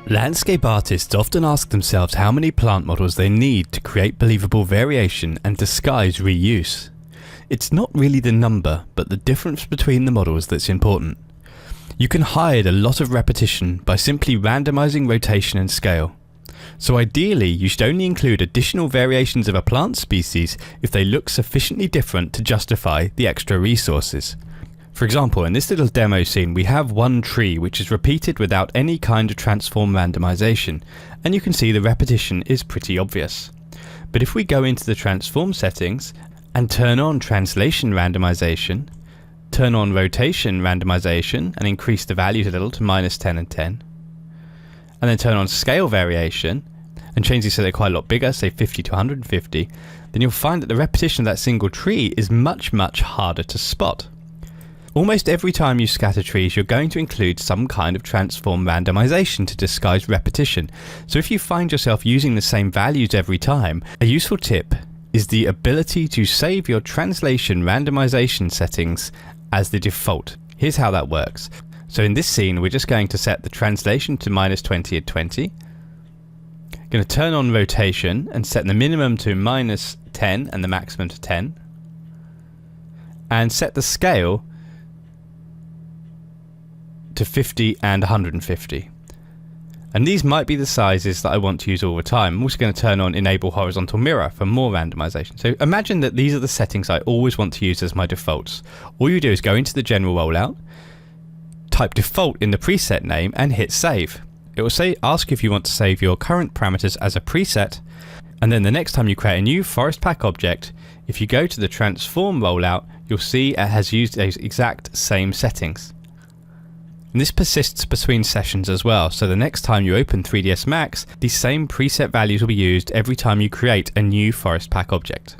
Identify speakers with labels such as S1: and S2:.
S1: Landscape artists often ask themselves how many plant models they need to create believable variation and disguise reuse. It's not really the number, but the difference between the models that's important. You can hide a lot of repetition by simply randomizing rotation and scale. So ideally, you should only include additional variations of a plant species if they look sufficiently different to justify the extra resources. For example, in this little demo scene we have one tree which is repeated without any kind of transform randomization, and you can see the repetition is pretty obvious. But if we go into the transform settings and turn on translation randomization, turn on rotation randomization and increase the values a little to -10 and 10, and then turn on scale variation and change these so they're quite a lot bigger, say 50 to 150, then you'll find that the repetition of that single tree is much harder to spot. Almost every time you scatter trees, you're going to include some kind of transform randomization to disguise repetition. So if you find yourself using the same values every time, a useful tip is the ability to save your translation randomization settings as the default. Here's how that works. So in this scene, we're just going to set the translation to -20 at 20. Going to turn on rotation and set the minimum to -10 and the maximum to 10. And set the scale to 50 and 150. And these might be the sizes that I want to use all the time. I'm also going to turn on enable horizontal mirror for more randomization. So imagine that these are the settings I always want to use as my defaults. All you do is go into the general rollout, type default in the preset name and hit save. It will ask if you want to save your current parameters as a preset, and then the next time you create a new forest pack object, if you go to the transform rollout, you'll see it has used those exact same settings. And this persists between sessions as well, so the next time you open 3ds Max, these same preset values will be used every time you create a new forest pack object.